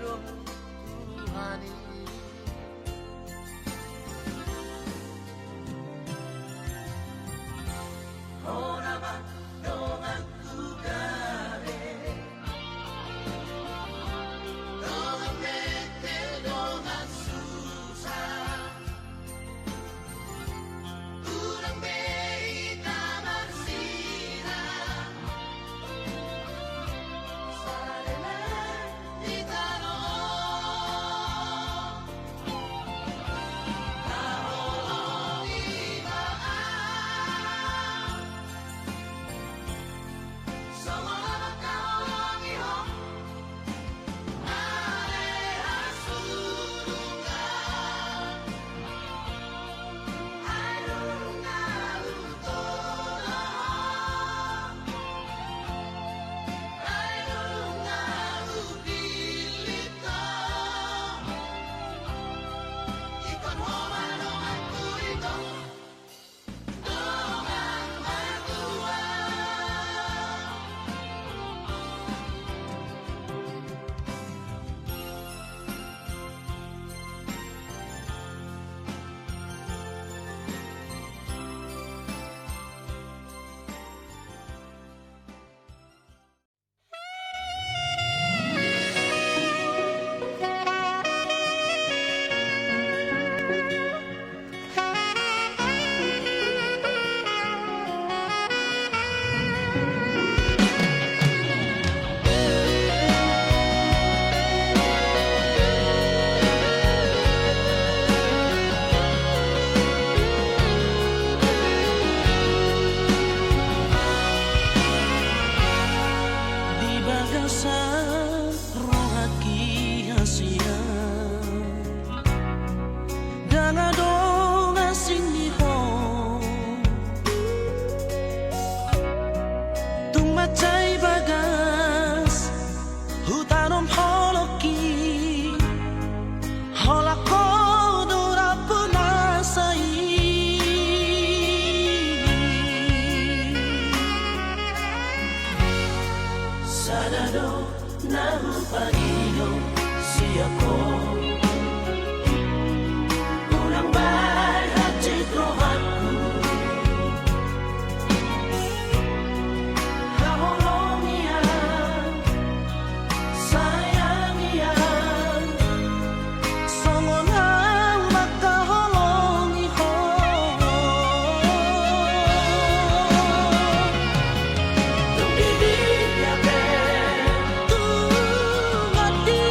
dong Tuhani. Ora ba dong aku gare, dong mete dong susah, urang bei kamar sina, sarana di tanong, tahong ibaan, semua tahong ihong, aleha surungan, airunga utolah, airunga upilito, ikon homanong aku ito, dongang mertua. Di bagasan rohaki hasia danga donga siniho tumacay bagas hutanom holoki holako dura punasai sadado nahu pagino siako orang baik hati rohanku kaholomian sayangian songonang makaholongi ho tung bibig ya ben tung hati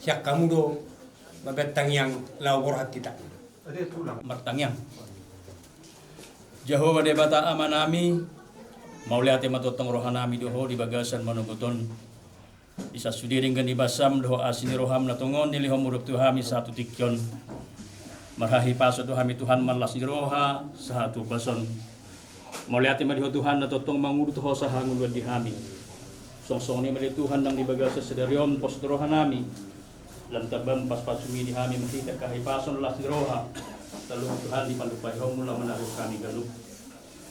siak kamu do mabetang yang labor hak kita. Martangyang. Jehovah debata amanami mauliate matotong rohanami doho di bagasan manuguton isa sudiring gani basam doho asini roham natungon nilihom uruk tuhami satu tikyon marhahi paso tuhami Tuhan manlas ni roha satu bason mauliate madiho Tuhan natotong mangudu toho sahangulun di hami songsong ni mali Tuhan nang di bagasa sedarion pos rohanami lantabam pas pasumi di hami makita kahi pason las ni roha lalu Tuhan di pandupai mula menaruh kami galuh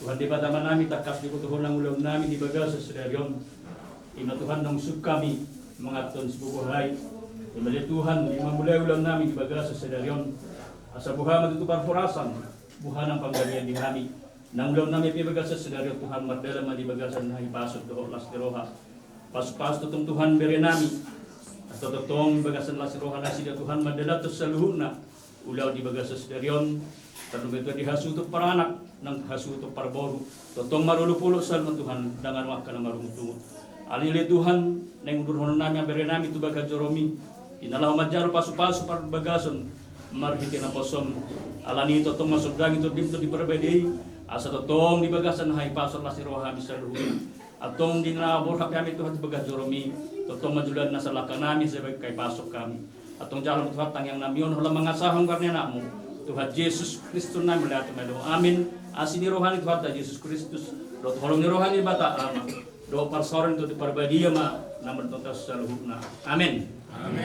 Tuhan di bataman nami takas di kutuhon ng ulam nami di bagasa sedarion ina Tuhan nang usub kami mengaton sebubuhay imali Tuhan di mamulay ulam nami di bagasa sedarion asa buha matutupar furasan buha ng panggalian di kami nang ulam nami di bagasa sedarion Tuhan mardala di bagasa na ipasod doho las diroha pas tutong Tuhan beri nami at tutong bagasan las diroha na sida Tuhan mardala to sa luhuna ulaw di bagasa sedarion tanong ito di hasutok para anak ng hasutok para boru totong marulupulo sa Tuhan dangan wak ka na marumutungo alili Tuhan na yung durhonon namin ang beri namin tubaga Joromi inalaw madjaro paso-paso para bagason marhiti na posom alani totong masugdang ito dito di perbedei asa totong di bagasan hay pasor la siroha bisa luhuna atong di nabor kami Tuhan tubaga Joromi totong majulan na sa lakanami sebagai kay pasok kami atong jalan Tuhan tangyang namiyon hula mga sahang karnya namu Tuhan Yesus Kristus namin lahat melo. Amin. Asin ni rohani Tuhan Yesus Kristus. Do tolong ni rohani bata ama. Do parsoren to di parbadia ma naman tuntas sa luhuna. Amin. Amen.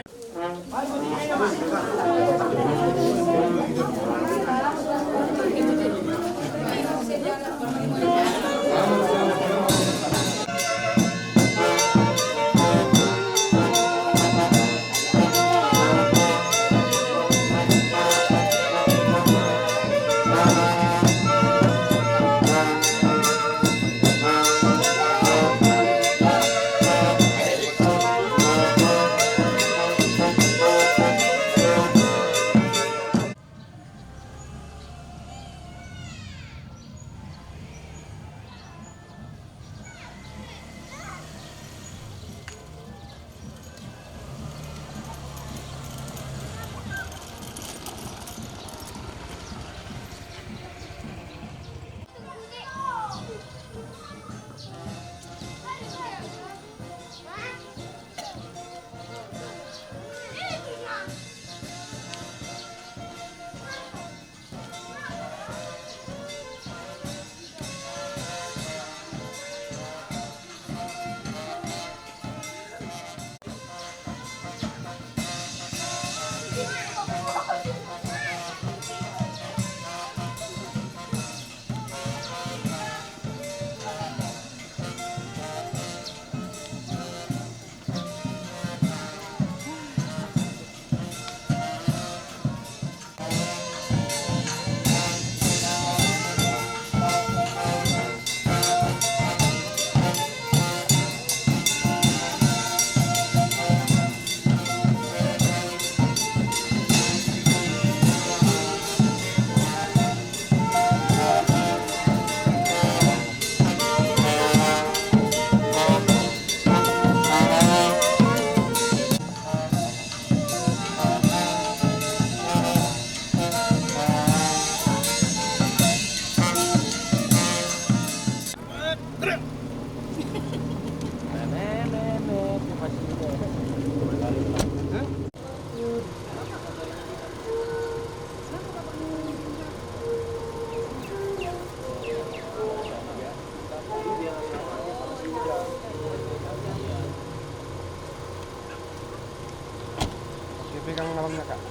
Pegang lambangnya kak.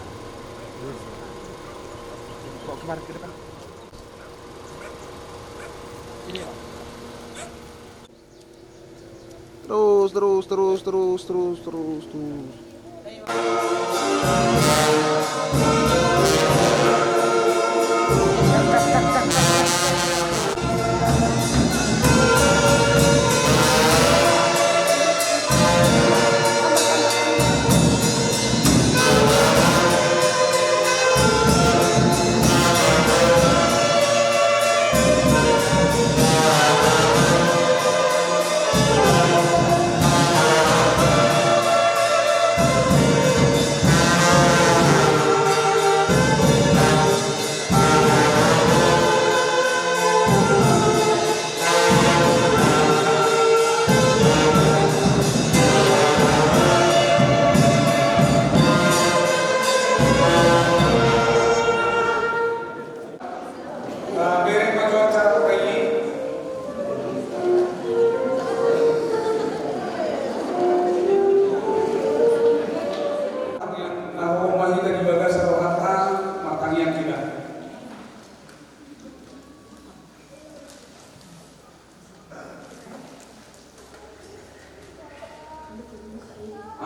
Kok kemarin ke depan? Ini ya. Terus.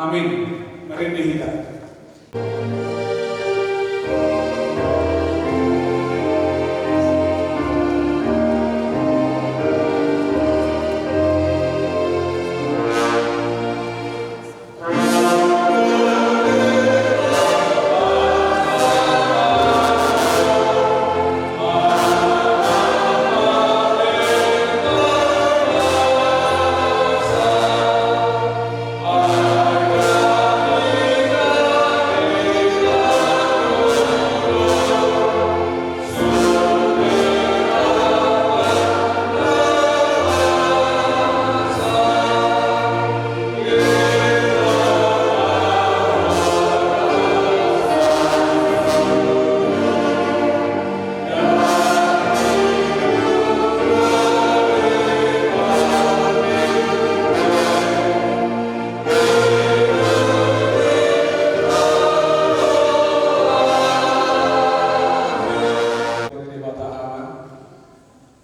Amin. Merinding kita.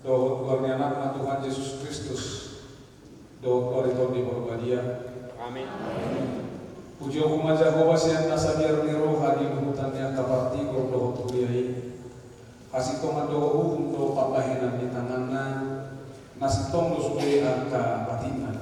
Doa keluarnya anak Tuhan Yesus Kristus. Doa keluarga Tuhan di Borbadia. Amin. Puji hukum Jehovah siang nasabiar ni roh hadi hutannya kaparti ko doa kuliai. Kasih tong doa hukum doa papahinan di tanganna. Nasitong lo suwe angka patinan.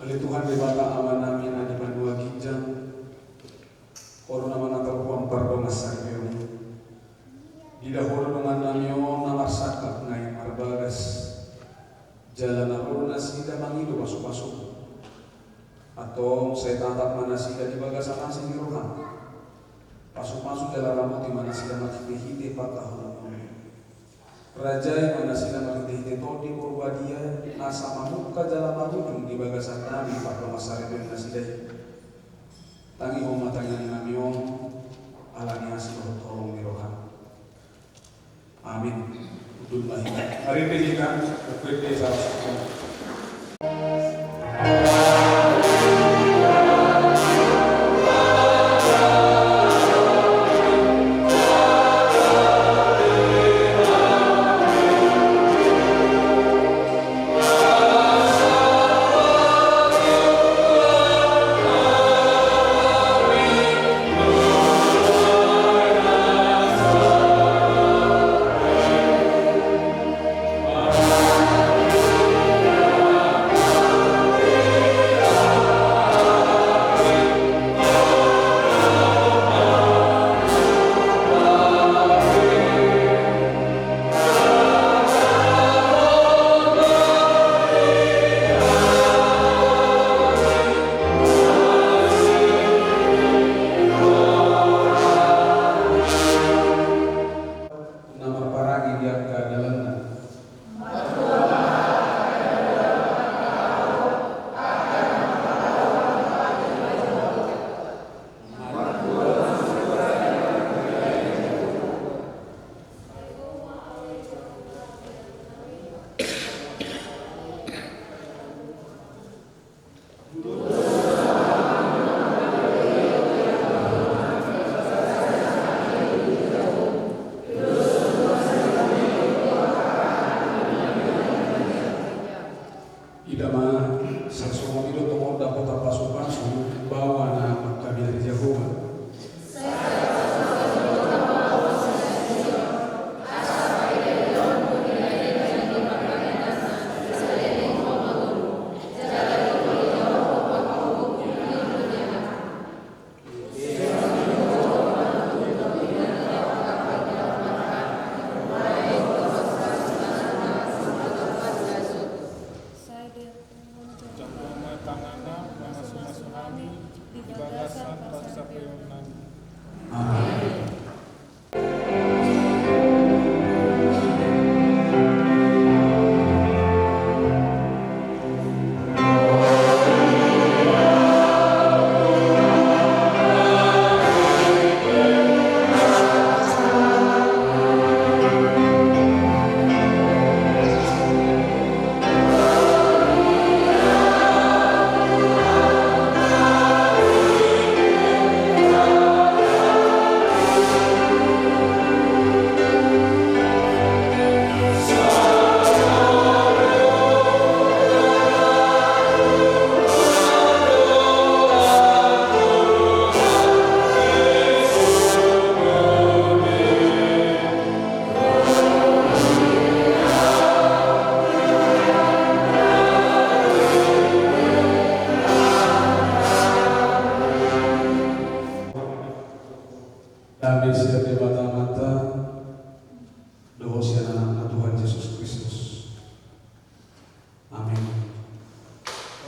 Oleh Tuhan debata aman namin na di manua ginjang Koro naman ang tapuang pardong asaryo Di daholo naman namyo na marsakap ngayon marbagas Jalan na ro na sila mangido pasok-pasok Atong sa itatap man na sila di bagas ang asin ni Rohan Pasok-pasok dala ramot di mana sila makikihiti patahon Rajai mana sila magdihiti to di Borbadia nasa mamuka dalam marunong di bagasan namin para masarito na sila. Tangi mo matangan namin yung alani asilo tolong ni Rohan. Amin. Udul mahina. Hari ini kita berpikir sama-sama.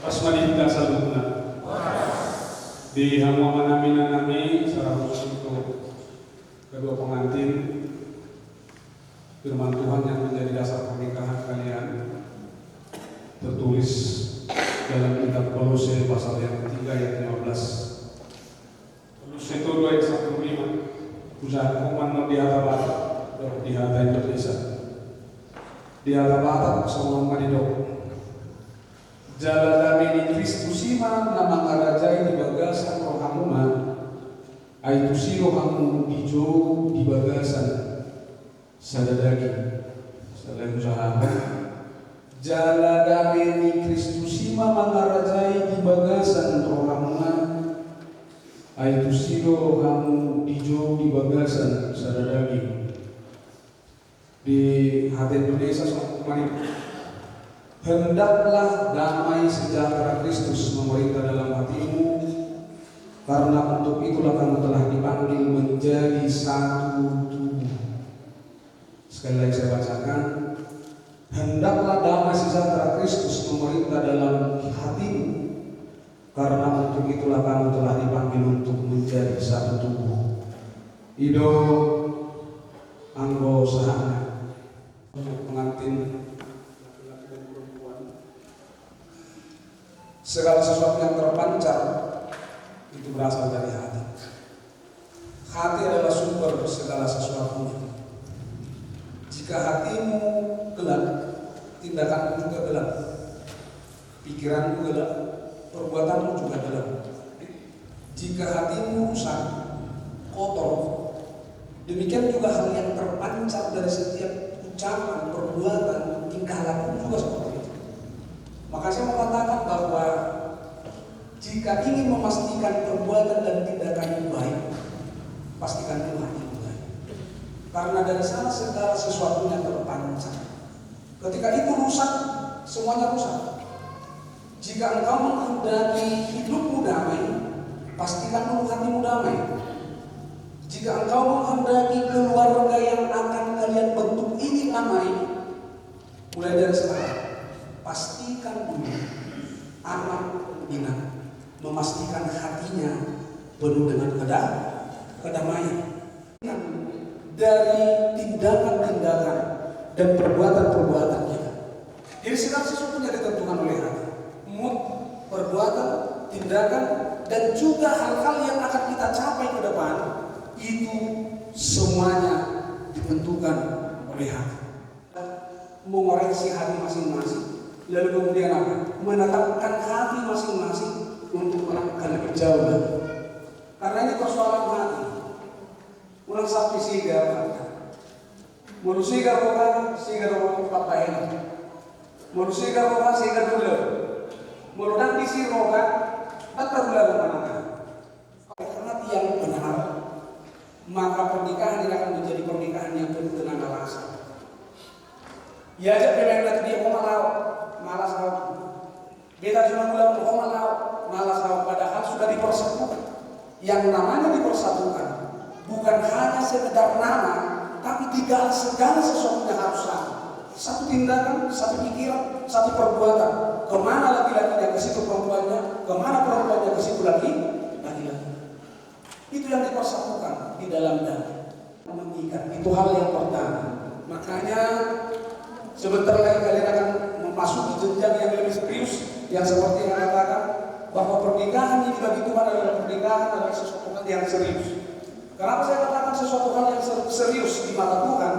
Asmadita salutna. Di halaman nami secara khusus untuk kedua pengantin, firman Tuhan yang menjadi dasar pernikahan kalian tertulis dalam kitab Kolose pasal yang ketiga ayat 15. Kolose 2 ayat 1-5. Usaha kuman di hadapan di hadapan Indonesia. Di hadapan semua madidok. Jala kami di Kristusima nama karajai di bagasan rohamuma. Aitu siro kamu dijo di bagasan sadadagi. Salam usaha. Jala kami di Kristusima mangarajai di bagasan rohamuma. Aitu siro kamu dijo di bagasan sadadagi. Di hati Indonesia sama hendaklah damai sejahtera Kristus memerintah dalam hatimu, karena untuk itulah kamu telah dipanggil menjadi satu tubuh. Sekali lagi saya bacakan, hendaklah damai sejahtera Kristus memerintah dalam hatimu, karena untuk itulah kamu telah dipanggil untuk menjadi satu tubuh. Ido anggo sahana untuk pengantin laki-laki dan perempuan, segala sesuatu yang terpancar itu berasal dari hati. Hati adalah sumber segala sesuatu. Jika hatimu gelap, tindakanmu juga gelap, pikiranmu gelap, perbuatanmu juga gelap. Jika hatimu rusak, kotor, demikian juga hal yang terpancar dari setiap ucapan, perbuatan, tingkah laku juga seperti itu. Maka saya mau katakan bahwa jika ingin memastikan perbuatan dan tindakan baik, pastikan dulu hatimu baik. Karena dari sana segala sesuatunya terpancar. Ketika itu rusak, semuanya rusak. Jika engkau menghendaki hidupmu damai, pastikan dulu hatimu damai. Jika engkau menghendaki keluarga yang akan kalian bentuk ini damai, mulai dari sekarang, pastikan dulu anak bina memastikan hatinya penuh dengan kedamaian. Dari tindakan-tindakan dan perbuatan-perbuatannya. Jadi segala sesuatunya ditentukan oleh hati. Mood, perbuatan, tindakan, dan juga hal-hal yang akan kita capai ke depan, itu semuanya ditentukan oleh hati. Mengoreksi hati masing-masing, lalu kemudian apa? Menetapkan hati masing-masing untuk melangkah lebih jauh lagi. Karena ini persoalan hati. Ulang sapi siga, manusia rokan siga rokan papain, manusia rokan siga dulu, meludak isi rokan, tak dulu mana? Hati yang benar, maka pernikahan ini akan menjadi pernikahan yang penuh dengan alasan. Ya aja pemerintah dia malas kau. Beta cuma bilang malas kau, padahal sudah dipersatukan. Yang namanya dipersatukan bukan hanya sekedar nama, tapi segala sesuatunya harus sama. Satu tindakan, satu pikiran, satu perbuatan. Kemana laki-lakinya ke situ perempuannya, kemana perempuannya ke situ laki-laki. Itu yang dipersatukan di dalam damai. Mengikat itu hal yang pertama. Makanya sebentar lagi kalian akan memasuki jenjang yang lebih serius, yang seperti yang katakan bahwa pernikahan ini bagi Tuhan adalah sesuatu hal yang serius. Kenapa saya katakan sesuatu hal yang serius di mata Tuhan?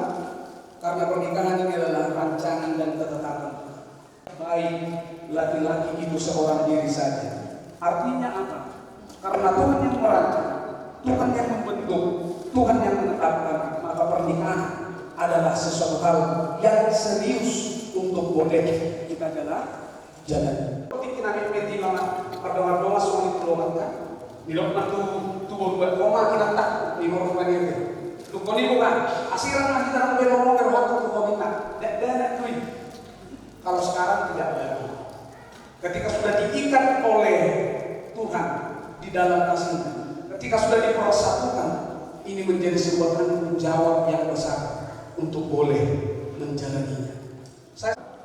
Karena pernikahan ini adalah rancangan dan ketetapan. Baik laki-laki itu seorang diri saja. Artinya apa? Karena Tuhan yang merancang, Tuhan yang membentuk, Tuhan yang menetapkan, maka pernikahan adalah sesuatu hal yang serius untuk boleh kita jalan. Kita mesti mana pada doa suami keluar kan? Bilok nak tu buat koma kita tak di rumah ini. Tu koni bukan asiran lah kita nak beromong waktu tu minta. Dan tu kalau sekarang tidak ada. Ketika sudah diikat oleh Tuhan di dalam kasih-Nya, ketika sudah dipersatukan, ini menjadi sebuah tanggung jawab yang besar untuk boleh menjalaninya.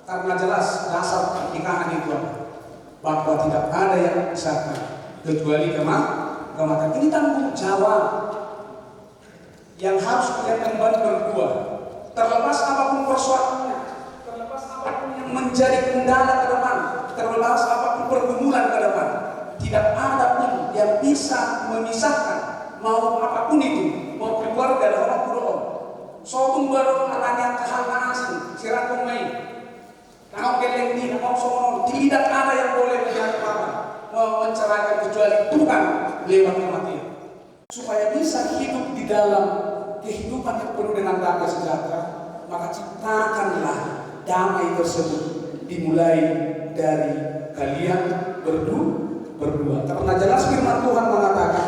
Karena jelas dasar pernikahan itu apa? bahwa tidak ada yang bisa kecuali kematian. Ini tanggung jawab yang harus kalian kembali berdua. Terlepas apapun persoalannya, terlepas apapun yang menjadi kendala ke depan, terlepas apapun pergumulan ke depan, tidak ada pun yang bisa memisahkan mau apapun itu, mau keluarga dan orang tua. Sotung baru anak yang kehangan asing, sirakong main. Kalau geleng di mau sono, tidak ada yang boleh menceraikan kecuali Tuhan lewat kematian. Supaya bisa hidup di dalam kehidupan yang penuh dengan damai sejahtera, maka ciptakanlah damai tersebut dimulai dari kalian berdua. Karena jelas firman Tuhan mengatakan,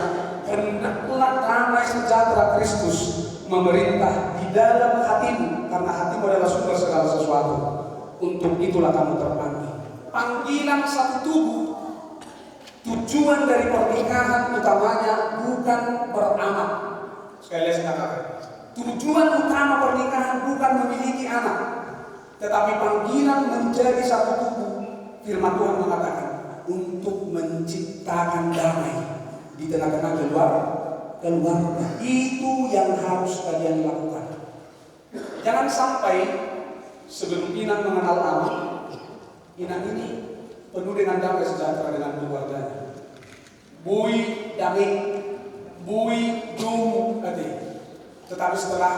hendaklah damai sejahtera Kristus memerintah di dalam hatimu, karena hatimu adalah sumber segala sesuatu. Untuk itulah kamu terpanggil. Panggilan satu tubuh. Tujuan dari pernikahan utamanya bukan beranak. Sekali lagi saya katakan, tujuan utama pernikahan bukan memiliki anak, tetapi panggilan menjadi satu tubuh. Firman Tuhan mengatakan untuk menciptakan damai di tengah-tengah keluarga. Itu yang harus kalian lakukan. Jangan sampai sebelum Inang mengenal anak, Inang ini penuh dengan damai sejahtera dengan keluarganya. Bui damai, bui dung ade. Tetapi setelah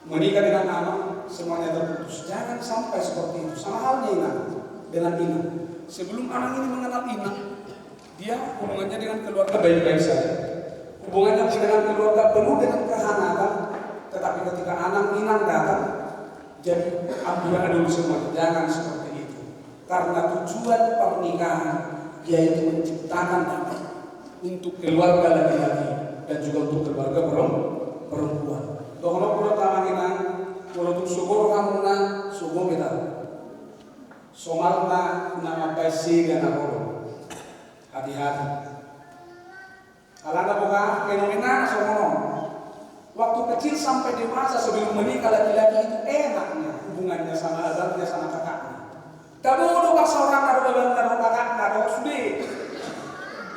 menikah dengan anak, semuanya terputus. Jangan sampai seperti itu. Sama halnya Inang dengan Inang. Sebelum anak ini mengenal Inang, dia hubungannya dengan keluarga baik-baik saja. Hubungannya dengan keluarga penuh dengan kehangatan. Tetapi ketika anak Inang datang, jadi amburadul semua. Jangan seperti itu. Karena tujuan pernikahan yaitu menciptakan damai untuk keluarga laki-laki dan juga untuk keluarga perempuan. Doa pura tamanginan, untuk syukur kamuna, syukur kita. Somalna nama pesi dan aboro. Hati-hati. Kalau ada buka fenomena somono. Waktu kecil sampai dewasa sebelum menikah laki-laki itu enaknya hubungannya sama abangnya sama kakaknya. Kamu udah pas orang naruh abang naruh kakak naruh sudah.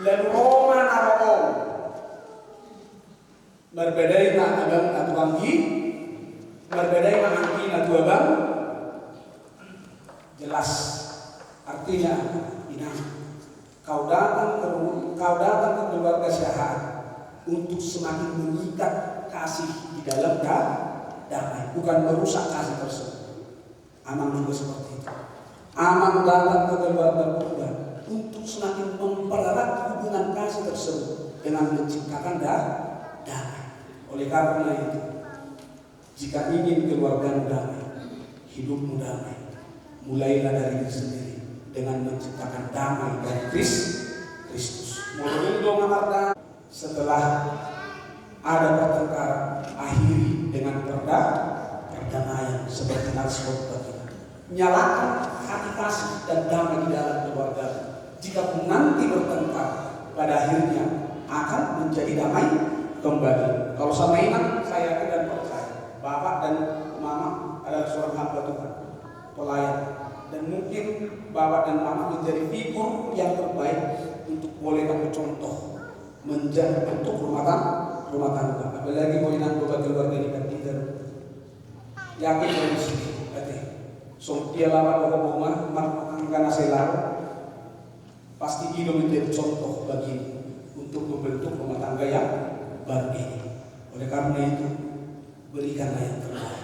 Lalu Roma naruh. Berbedai na abang atau anggi, berbedai na anggi atau abang. Jelas artinya ini kau datang ke keluarga syahat untuk semakin mengikat kasih di dalam damai, bukan merusak kasih tersebut. Aman juga seperti itu. Aman datang ke keluarga untuk semakin mempererat hubungan kasih tersebut dengan menciptakan damai. Oleh karena itu, jika ingin keluarga damai, hidupmu damai, mulailah dari diri sendiri dengan menciptakan damai dari Kristus. Setelah ada pertengkaran, akhiri dengan perdamaian seperti nasibah kita. Nyalakan hati kasih dan damai di dalam keluarga. Jika pun nanti bertengkar, pada akhirnya akan menjadi damai kembali. Kalau sama Inang, saya yakin dan percaya, bapak dan mama adalah seorang hamba Tuhan, pelayan, dan mungkin bapak dan mama menjadi figur yang terbaik untuk boleh kamu contoh menjadi bentuk rumah tangga. Apalagi mau Inang buat keluarga di kantor. Yakin dari sini, berarti. So dia lama bawa rumah, karena saya lalu pasti itu menjadi contoh bagi untuk membentuk rumah tangga yang baru ini. Oleh karena itu, berikanlah yang terbaik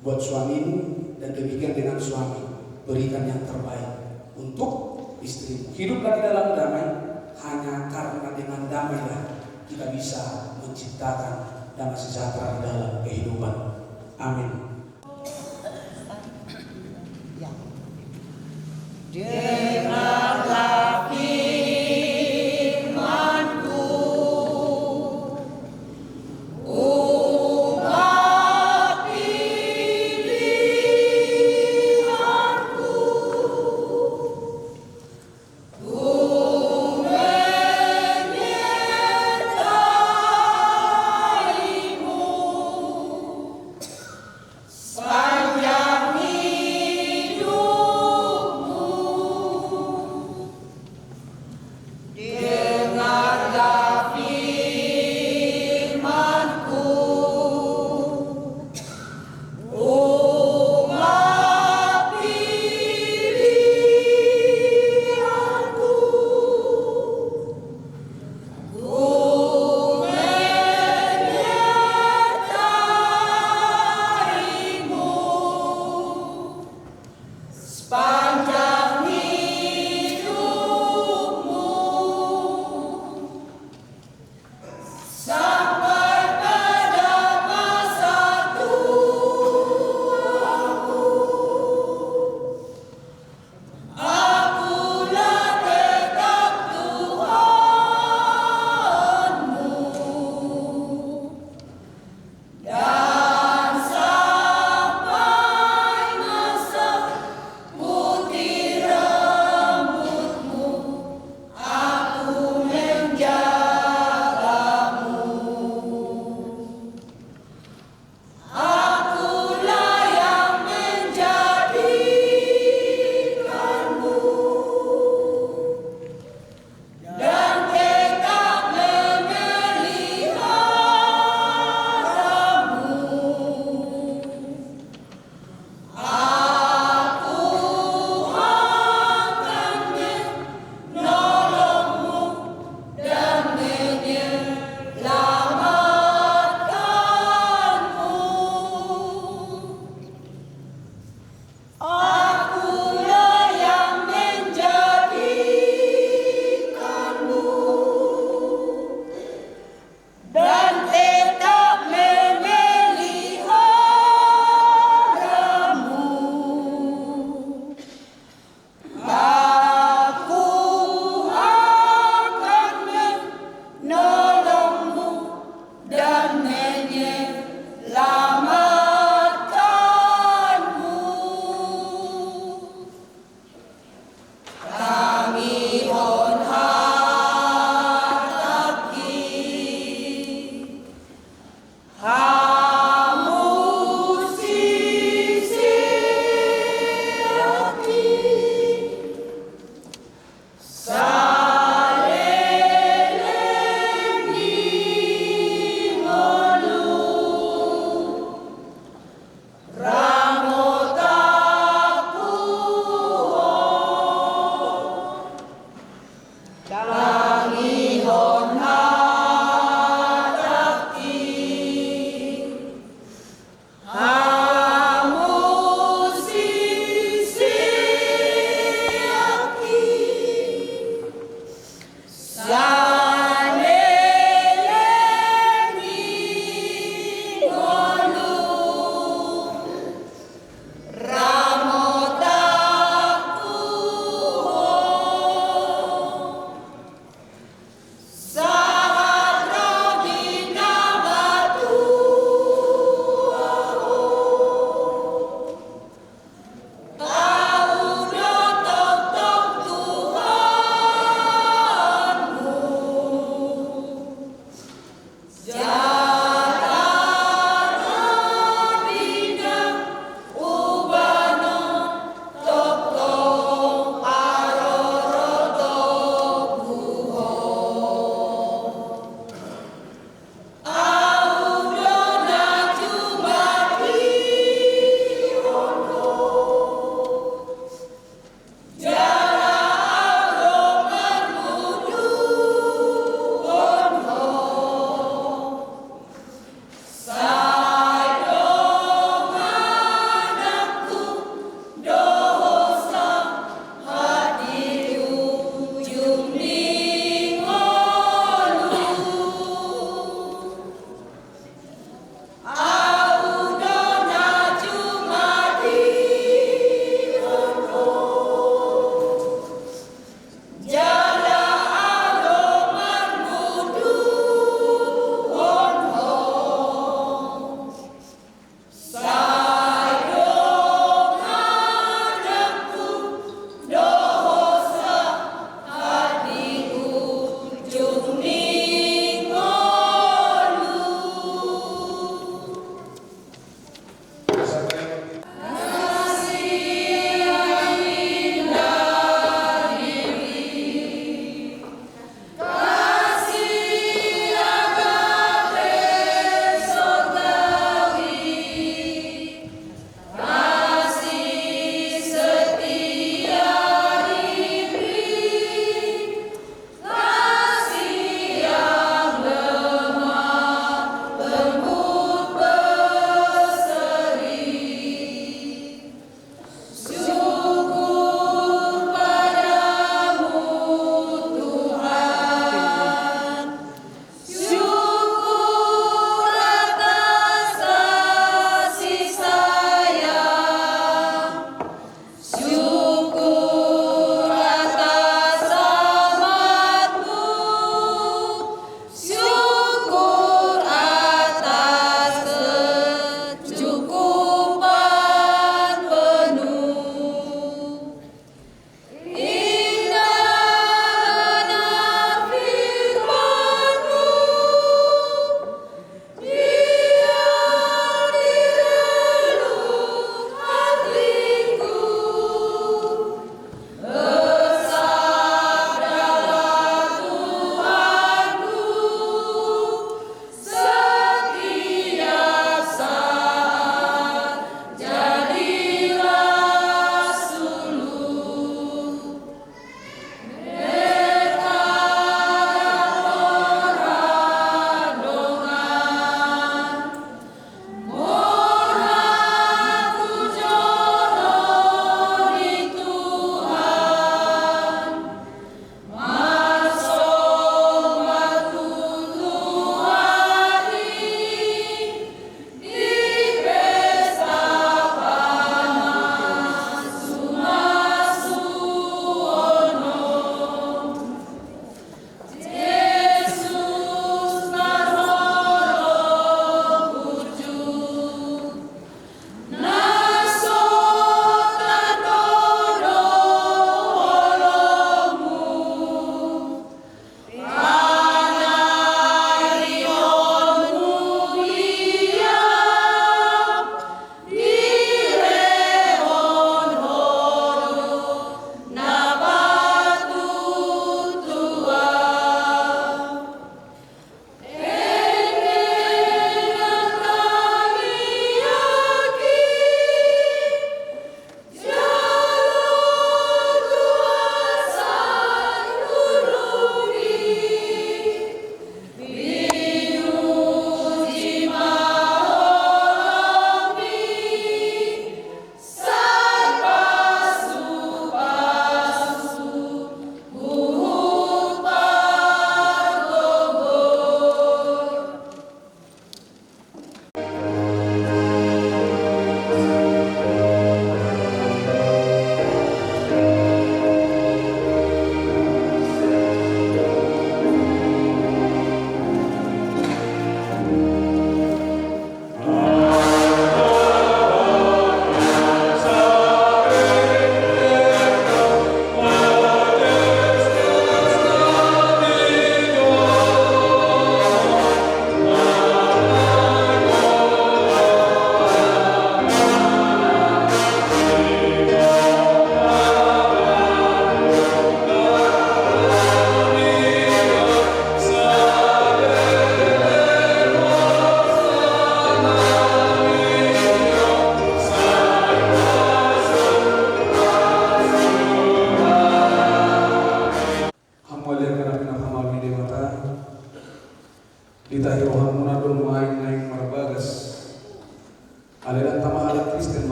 buat suamimu dan demikian dengan suami, berikan yang terbaik untuk istrimu. Hiduplah di dalam damai, hanya karena dengan damailah kita bisa menciptakan damai sejahtera di dalam kehidupan. Amin. Dengarlah firman-Ku, umat pilihan-Ku, Ku menyertai-Mu sepanjang hidupmu.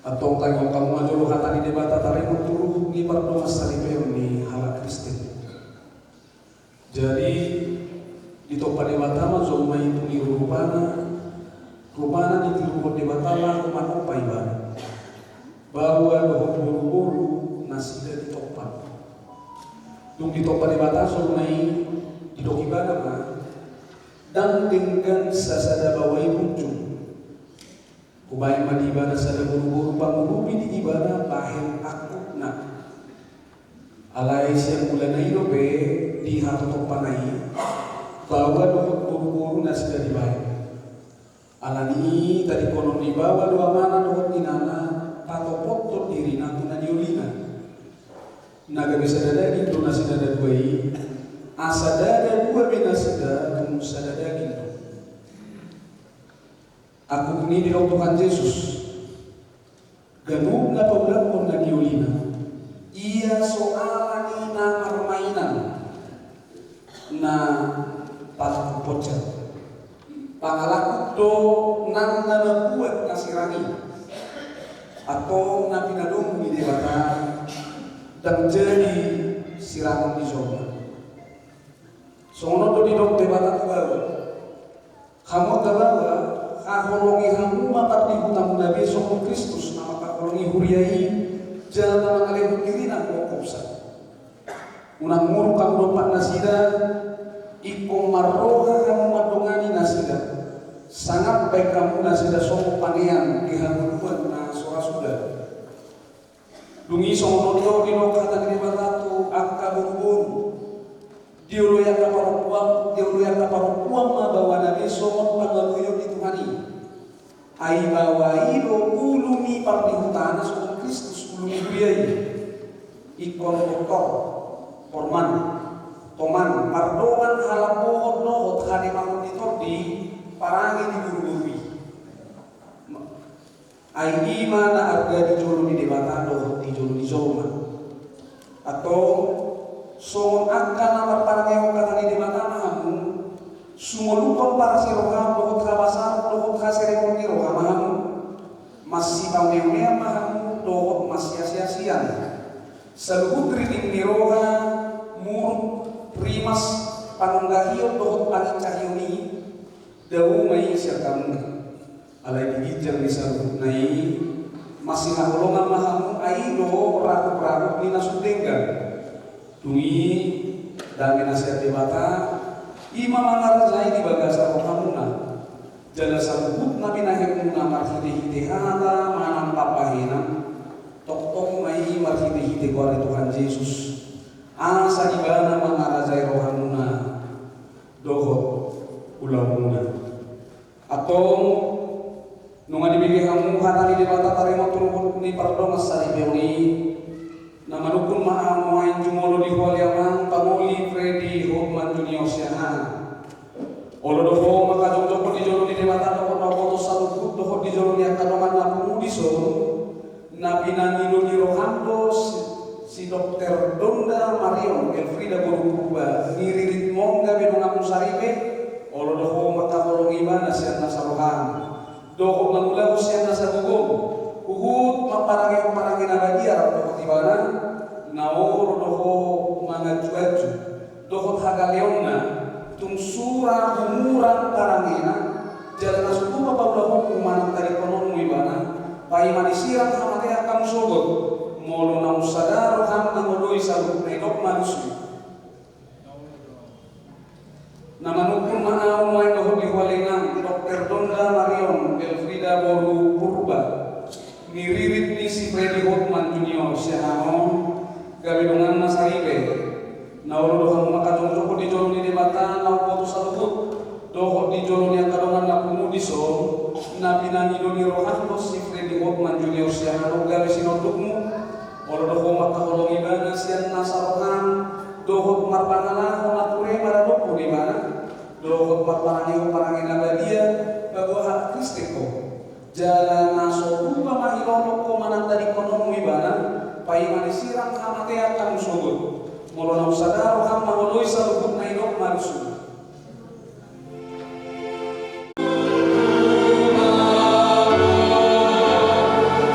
atau tayo kamu majolo hata di debata tarimut turuh ni pardo masalibeon ni hala Kristen. Jadi ito pa debata man so may tumiru rupana di tiru debata lah kumano pa iba. Bahwa dohot buru-buru nasida ditopan. Dung ditopan debata so may didok ibada ma dan dengan sasada bawai muncul. Kubayan madibana sa buru-buru pangurubi di ibana bahel aku na alay siyang ulan na ilobe di hatotok panay bawa dohot buru-buru na sila di bayan alani tadi konon di bawa dua mana dohot inana tatopot to diri na tunaniulina naga bisa dadagin to na sila dadway asa dada dua binasida kung sa dadagin to. Aku ini di Tuhan Yesus ganun na paglakon na diulina iya soalan na permainan na pagpupotsa pangalakot do nang nanabuat na sirani atau na pinadong ni debata dan jadi sirangan di zona sono do di dok debata tabawa kamu tabawa kaholongi hamu maparti hutang Nabi Yesus Kristus nama kaholongi huriai jalan mengalih diri nak kokopsa unang muru kamu dopat nasida iko marroha kamu madongani nasida sangat baik kamu nasida sopo panean dihamuan na sora sudah dungi somono di lokata di batatu akka buru-buru diulu yang kaparukuang mabawa Nabi somot pangaluyo di Tuhani ai bawa ilo ulumi parti hutana sopo Kristus ulumi buyai ikon kotor porman toman mardoan halapohot nohot hane makon ditordi parangi di buru-buru ai imana arga di jolo di debata dohot di jolo di zoma atau so akan nama parang kata di mata mahamu sumulupan para si roham dohot kabasar dohot kaseremoni roham mahamu masih pameunia mahamu dohot masih sia-sian seluruh trining niroha muruk primas panunggahiyo dohot paling cahyoni dawu mai siakamu alai digijang di saluruh nai masih naholongan mahamu aido ragu-ragu ni nasudenggan dungi dan nasihat debata imam angarjai di bagasa rohamuna jala sabut nabi nahemuna marhide hala manam papahina tok mai marhide kuali Tuhan Yesus asa ibana mangarjai rohamuna dohot ulamuna atau nunga dibigi hamu hatani debata tarima turun ni pardon asari beoni nama dukun maha main jumolo di Hualiaman Pamuli Freddy Hotman Junior Siahan olo doho maka joko di jolo di debata doho doho salukut doho di jolo di akadongan napu diso nabi nangido di rohando si dokter Donda Marion Elfrida Borukuba ngiririt mongga bedonga musaribe olo doho maka holongi bana sian nasarohan doho mangulau sian nasagugum uhud maparangi nabadia dohot ibana naoro doho mangajuaju dohot hagaleonna tung sura humurang parangina jalan asukuma paulah hukuman tadi konon ibana pai manisirang hamate akam sogot molo nau sadar ham nangodoi sabuk nedok manusu nama nukun maau mai dohot dihualengan Dr. Donda Marion Elfrida Boru Purba ngiririt ni si Freddy Hotman Junior Siahanon gabidungan nasaribe nauro dohang makajong di jolo ni debata nau potu salukut dohot di jolo ni akadongan napumu diso napinani doni rohano si Freddy Hotman Junior Siahanon gabi sinodukmu olo doho makaholong ibana sian nasarohan dohot marpangala honature maradokku di mana dohot marpangangi parangin abadia babuha kristiko jalan naso buka mahilolok ko manang tadi konon ibana pai manisirang hamate akan sugut molo sadaro ham maholoi salukut na inok marusu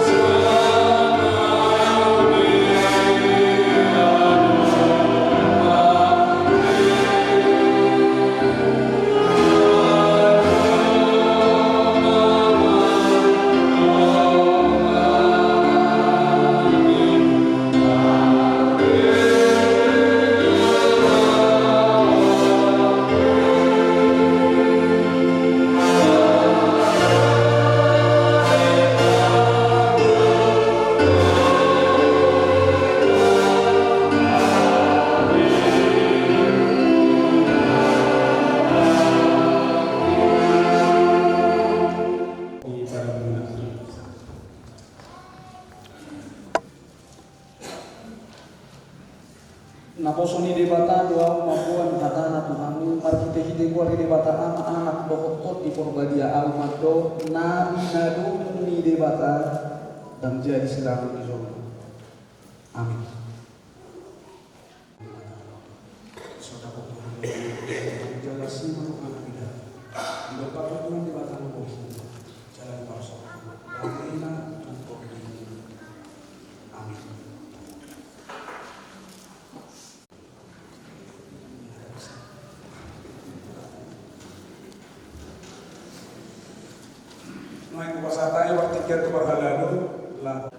Tuhan Naposo ni debata doa mapuan hatana Tuhan markite hide kuari debata ama anak dohot di porbadia almado nabi nadu ni debata dan jadi sedang di zona. Amin. Saudara Tuhan, jaga semua anak kita. Bapak Tuhan di batang bumi, jalan palsu. Amin. Amin. Naik ke pasar tayo, waktu kita berhalalu lah.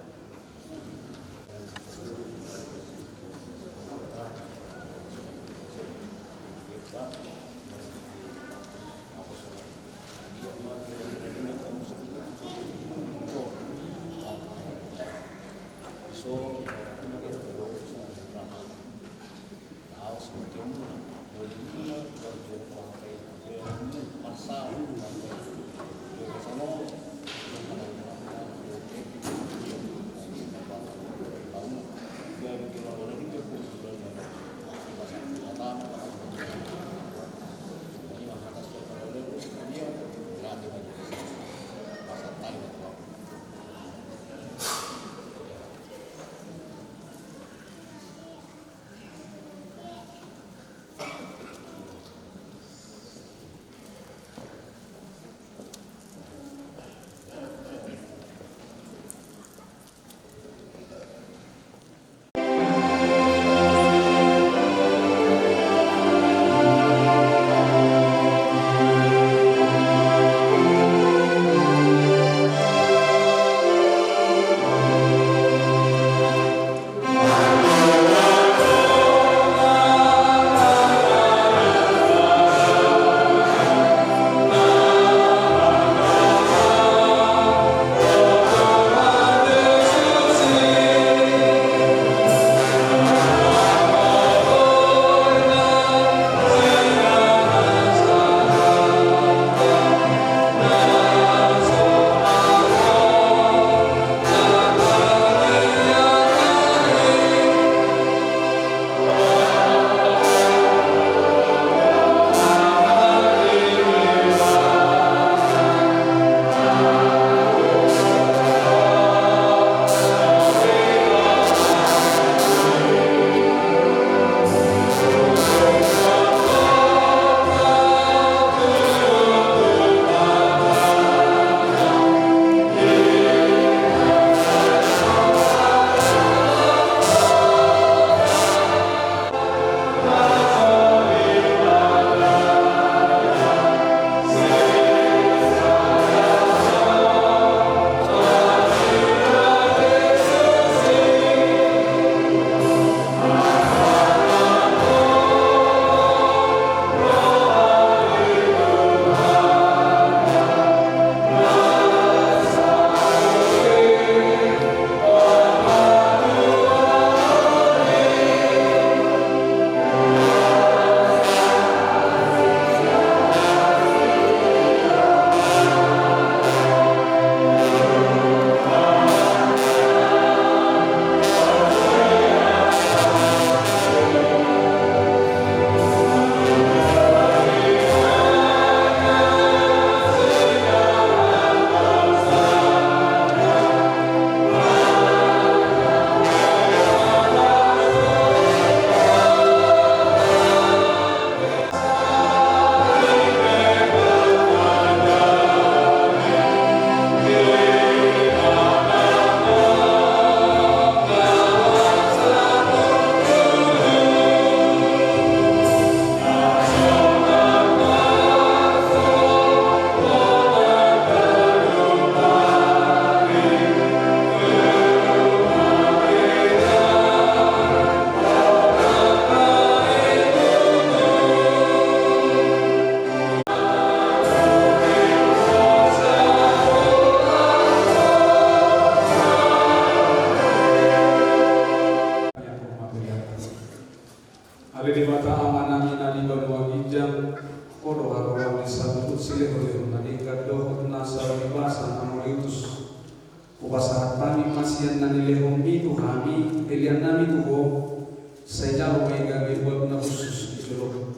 Saya jauh megang buat na khusus di jolo.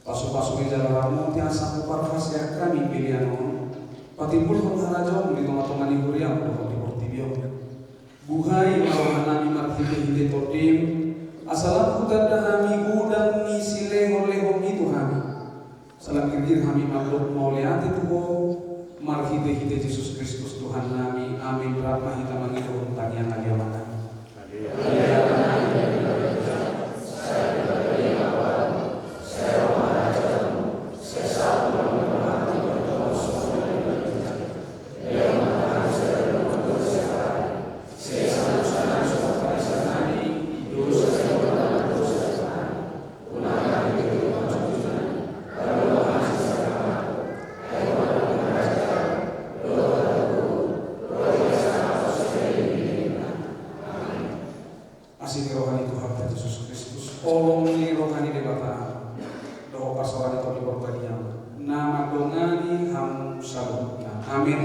Pasu-pasu jalan ramu tiasa kuparkas ya kami pilihan on. Patimpul pengharajo di tengah-tengah di Korea di Portibio. Buhay marohan nami marhite-hite todim. Asalam kuganda hami gudang ni silehon-lehon itu hami. Salam kirgir hami mablok mauliati tuho. Marhite-hite Yesus Kristus Tuhan nami. Amin. Rahmah hita mangido tangian agama. Asih rohani Tuhan Yesus Kristus. Olongi rohani debata. Doa pasaran itu di perbadian. Nama dongani ham salutna. Amin.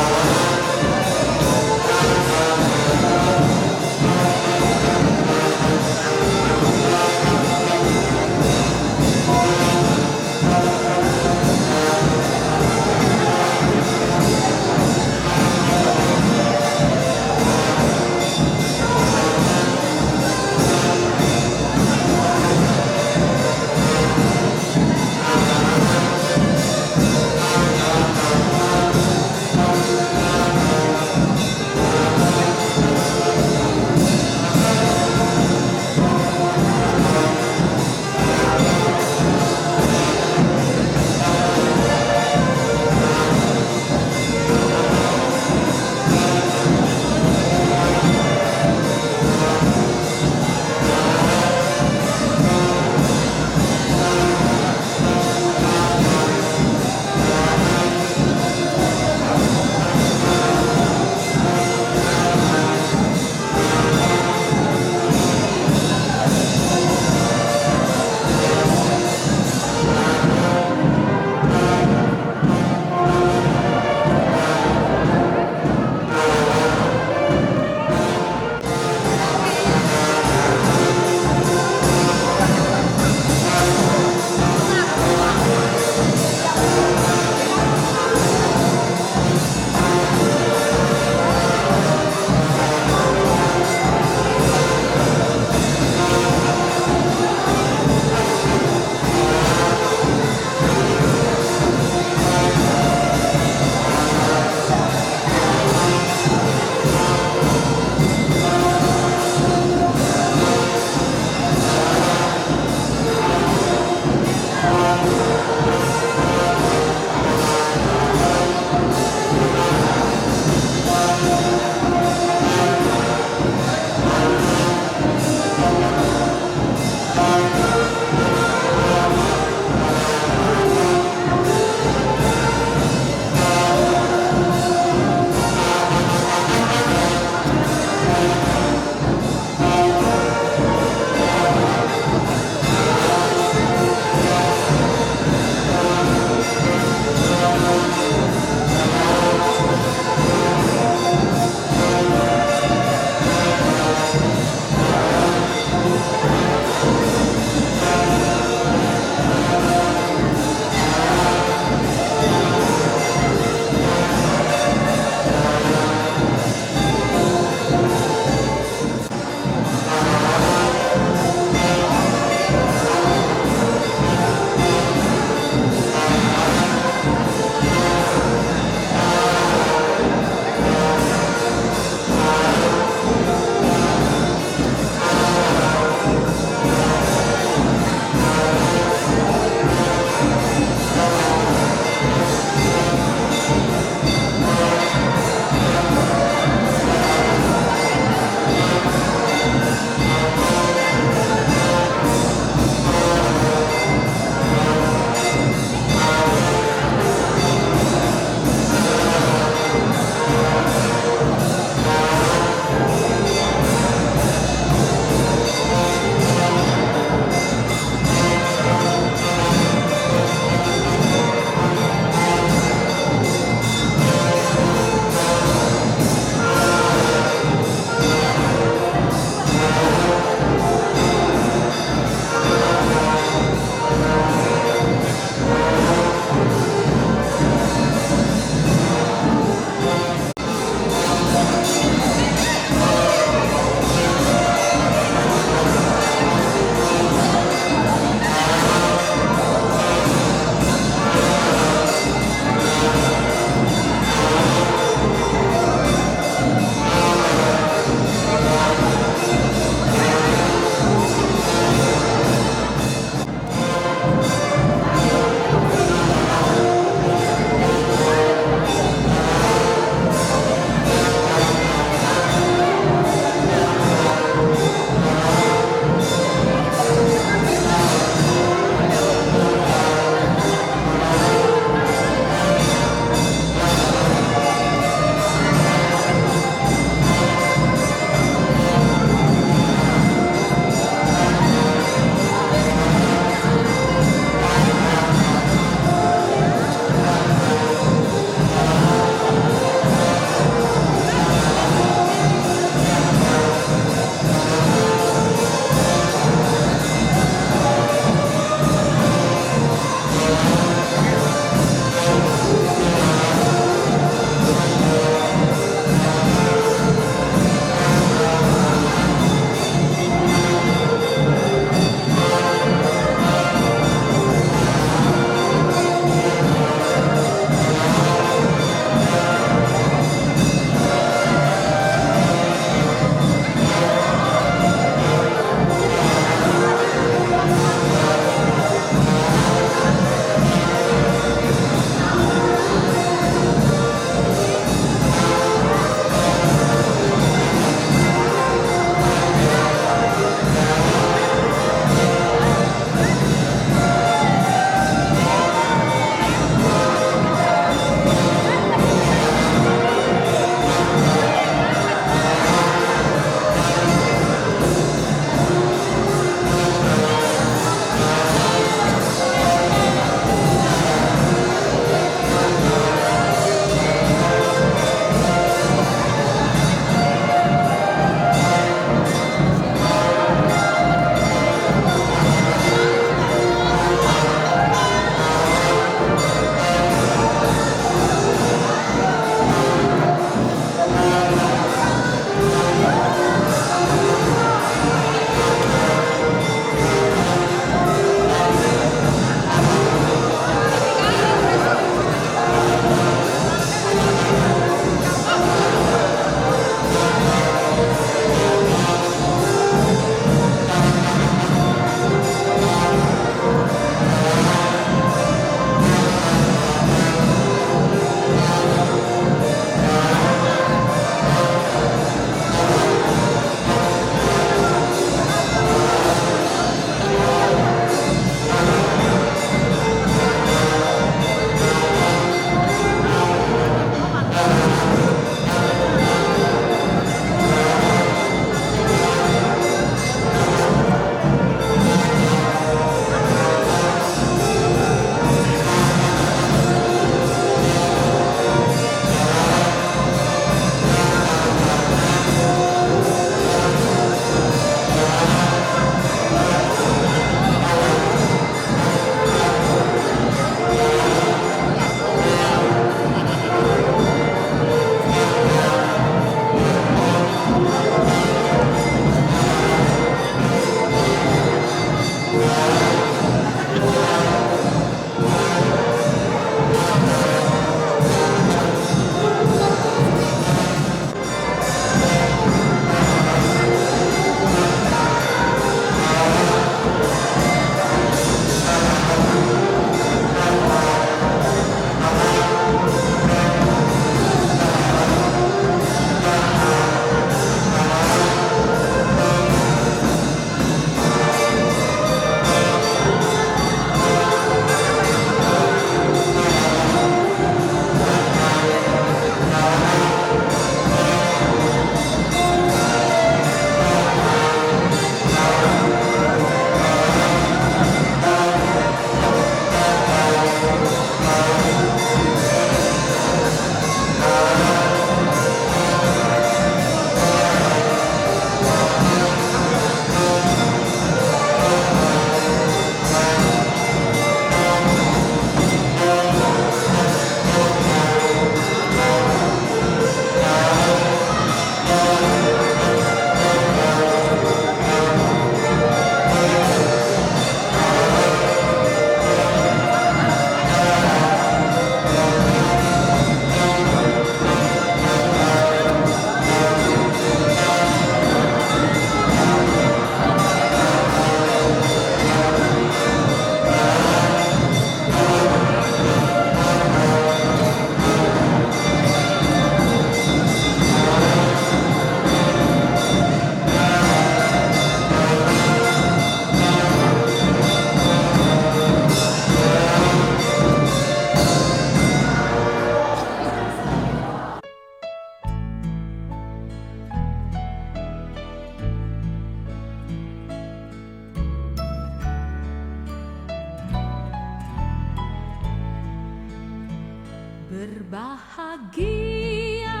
Berbahagia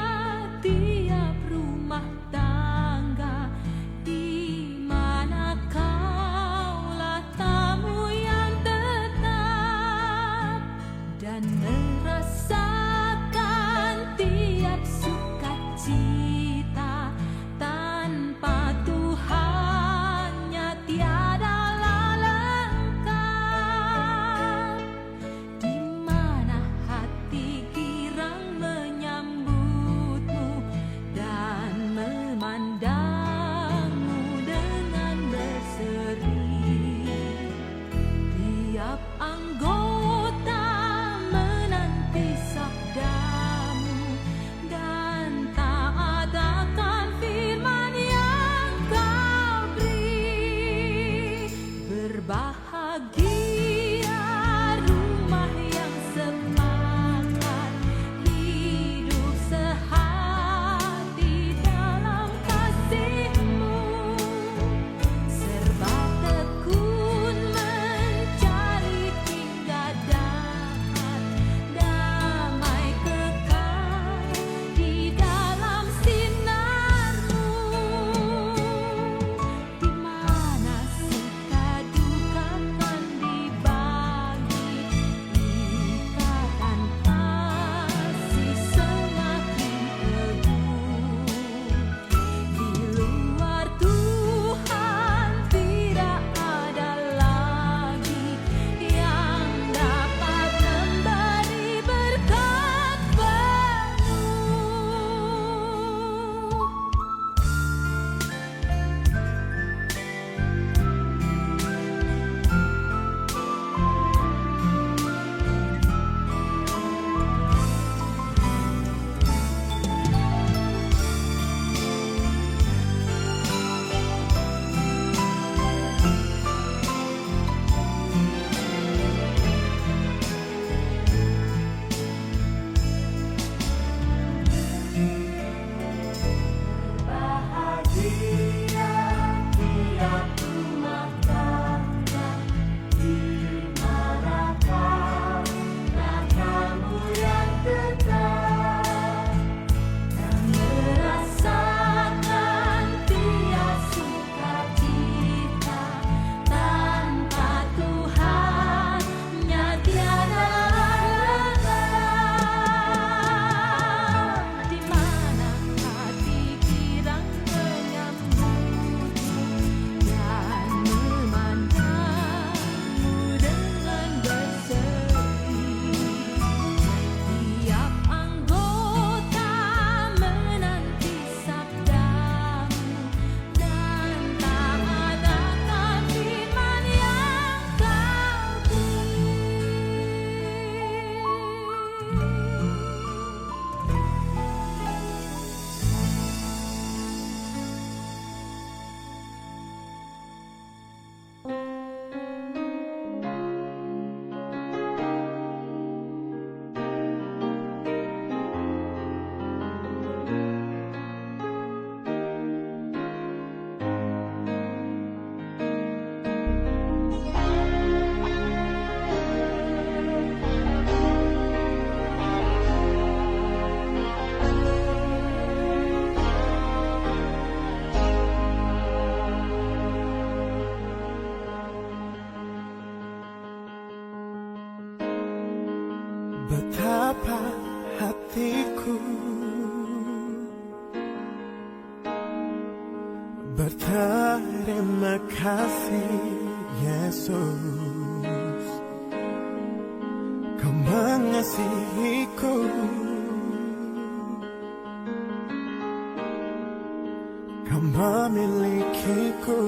tiap rumah tangga di mana kaulah tamu yang tetap dan merasakan tiap sukacita tanpa Tuhannya tiadalah lengkap. Di mana hati girang menyambutmu dan memandangmu dengan berseri. Tiap anggota menanti sabdamu dan taat akan firman yang kau beri. Berbahagia rumah yang sepakat hidup sehati dalam kasih-Mu, serba tekun mencari hingga dapat damai kekal di dalam sinar-Mu. Di mana suka duka kan dibagi, ikatan kasih semakin teguh. Di luar Tuhan tidak ada lagi yang dapat memberi berkat penuh. Bahagia tiap rumah tangga di mana kaulah tamu yang tetap dan merasakan tiap sukacita tanpa Tuhannya tiada lengkap. Di mana hati girang menyambutmu dan memandangmu dengan berseri. Tiap anggota menanti sabdamu dan taat akan firman yang kau Betapa hatiku berterima kasih Yesus, Kau mengasihiku, Kau memilikiku.